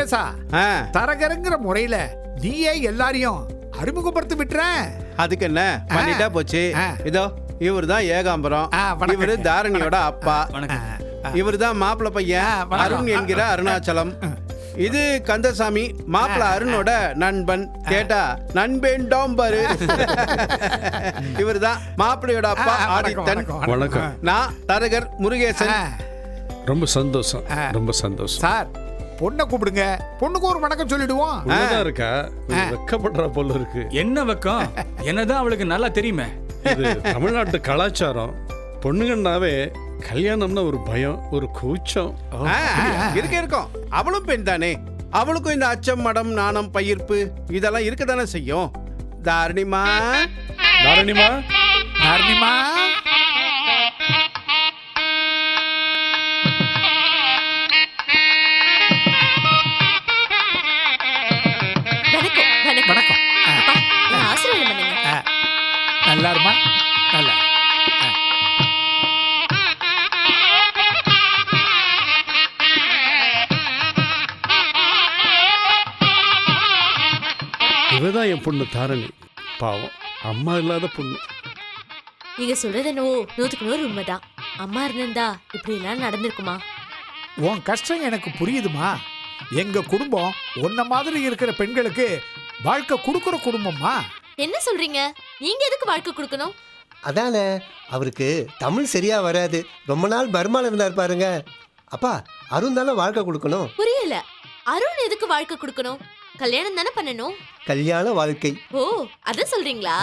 முருகேசா, தரகருங்கிற முறையில நீயே எல்லாரையும் அறிமுகப்படுத்தி விட்டுற. அதுக்கு என்ன பண்ணிட்டா போச்சு. இதோ இவர் தான் ஏகாம்பரம், இவரு தாரணியோட அப்பா, இவர் தான் மாப்பிள்ள பையன் அருண் என்கிற அருணாச்சலம். இது கந்தசாமி, மாப்பிள்ள அருணோட நண்பன். கேட்டா நண்பேண்டோம் பாரு. இவர் தான் மாப்பிள்ளையோட அப்பா ஆதித்தன். வணக்கம். நான் தரகர் முருகேசன். ரொம்ப சந்தோஷம், ரொம்ப சந்தோஷம். சார், பொண்ணை கூப்பிடுங்க, பொண்ணுக்கு ஒரு வணக்கம் சொல்லிடுவோம். இருக்கா வெக்கப்படுற போல இருக்கு. என்ன வெக்கம்? என்னதான் அவளுக்கு நல்லா தெரியுமே. இது தமிழ்நாட்டு கலாச்சாரம். பொண்ணுங்கன்னாவே கல்யாணம்னா ஒரு பயம், ஒரு கூச்சம் இருக்கும். அவளும் பெண் தானே, அவளுக்கும் இந்த அச்சம், மடம், நாணம், பயிர்ப்பு இதெல்லாம் இருக்கதானே செய்யும். தாரணிமா, தாரணிமா, தாரணிமா. வணக்கம். நல்லா இருமா? நல்லா. இவதான் என் பொண்ணு தாரணி. பாவம், அம்மா இல்லாத பொண்ணு. நீங்க சொல்றது என்னவோ 100% உண்மைதான். அம்மா இருந்தா இப்படி எல்லாம் நடந்திருக்குமா? உன் கஷ்டம் எனக்கு புரியுதுமா. எங்க குடும்பம் உன்ன மாதிரி இருக்கிற பெண்களுக்கு வாழ்க்கை கொடுக்கிற குடும்பம்மா. என்ன சொல்றீங்க? நீங்க எதுக்கு வாழ்க்கை கொடுக்கணும்? அதானே, அவருக்கு தமிழ் சரியா வராது. ரொம்ப நாள் பர்மால இருந்தார் பாருங்க. அப்பா, அருண் தானே வாழ்க்கை கொடுக்கணும். புரியல. அருண் எதுக்கு வாழ்க்கை கொடுக்கணும்? கல்யாணம் தானே பண்ணணும். கல்யாண வாழ்க்கை. ஓ, அத சொல்றீங்களா?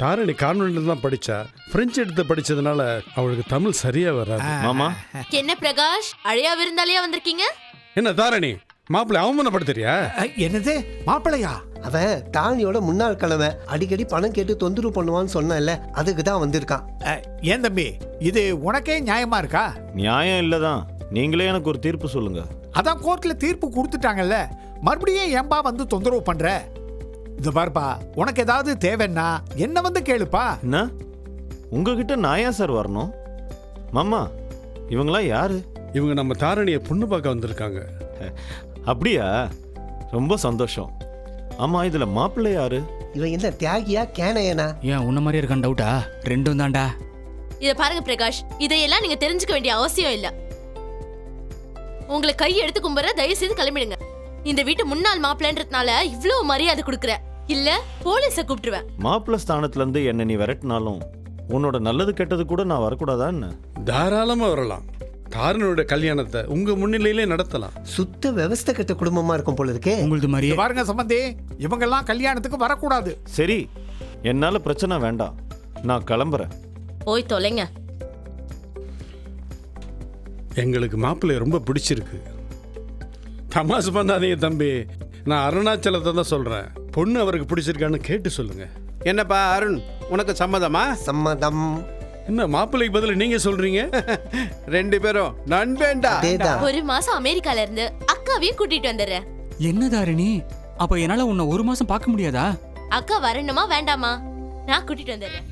தாரணி கான்வென்ட்ல தான் படிச்சா. பிரெஞ்சு எடுத்து படிச்சதுனால அவளுக்கு தமிழ் சரியா வராது. மாமா, என்ன பிரகாஷ், அழையா விருந்தாளியா வந்திருக்கீங்க? என்ன தாரணி, மாப்பிள்ளை அவமானப்படுத்துறியா? என்னது மாப்பிள்ளையா? அவன் தானியோட முன்னாள் கிழமை அடிக்கடி பணம் கேட்டு தொந்தரவு பண்ணுவான்னு சொன்னல, அதுக்கு தான் வந்திருக்கான். ஏன் தம்பி, இது உனக்கே நியாயமா இருக்கா? நியாயம் இல்லதான். நீங்களே எனக்கு ஒரு தீர்ப்பு சொல்லுங்க. அதான் கோர்ட்ல தீர்ப்பு கொடுத்துட்டாங்கல்ல, மறுபடியும் ஏன்பா வந்து தொந்தரவு பண்ற? இது பாருப்பா, உனக்கு ஏதாவது தேவைன்னா என்ன வந்து கேளுப்பா. என்ன உங்ககிட்ட நான் ஏன் சார் வரணும்? மாமா, இவங்களா யாரு? இவங்க நம்ம தாரணியை பொண்ணு பார்க்க வந்திருக்காங்க. அப்படியா? ரொம்ப சந்தோஷம். ஆமா, இதுல மாப்பிள்ளை யாரு? இவன் என்ன தியாகியா கேனையனா? ஏன் உன்ன மாதிரி இருக்கான் டவுட்டா? ரெண்டும் தான்டா. இத பாருங்க பிரகாஷ், இதையெல்லாம் நீங்க தெரிஞ்சுக்க வேண்டிய அவசியம் இல்ல. உங்களை கை எடுத்து கும்புற, தயவு செய்து கிளம்பிடுங்க. இந்த வீட்டு முன்னாள் மாப்பிள்ளைன்றதுனால இவ்வளவு மரியாதை கொடுக்குற, இல்ல போலீஸ கூப்பிட்டுருவேன். மாப்பிள்ளை ஸ்தானத்துல இருந்து என்ன நீ விரட்டினாலும் உன்னோட நல்லது கெட்டது கூட நான் வரக்கூடாதா என்ன? தாராளமா வரலாம். தாரணியோட கல்யாணத்தை உங்க முன்னிலையிலே நடத்தலாம். சுத்த விவஸ்தை கட்ட குடும்பமா இருக்கும் போல இருக்கே. உங்களது மாதிரி இது பாருங்க சம்பந்தி, இவங்கெல்லாம் கல்யாணத்துக்கு வரக்கூடாது. சரி, என்னால பிரச்சனை வேண்டாம், நான் கிளம்புறேன். போய் தொலைங்க. எங்களுக்கு மாப்பிள்ளைய ரொம்ப பிடிச்சிருக்கு. தமாசு பண்ணாதீங்க தம்பி, நான் அருணாச்சலத்தை தான் சொல்றேன். பொண்ணு அவருக்கு பிடிச்சிருக்கான்னு கேட்டு சொல்லுங்க. என்னப்பா அருண், உனக்கு சம்மதமா? சம்மதம். என்ன மாப்பிள்ளைக்கு பதில் நீங்க சொல்றீங்க? ரெண்டு பேரும் நண்பேண்டா. அதேதான். ஒரு மாசம் அமெரிக்கால இருந்து அக்காவையும் கூட்டிட்டு வந்துடுறேன். என்ன தாரணி, அப்ப என்னால உன்னை ஒரு மாசம் பார்க்க முடியாதா? அக்கா வரணுமா வேண்டாமா? நான் கூட்டிட்டு வந்துடுறேன்.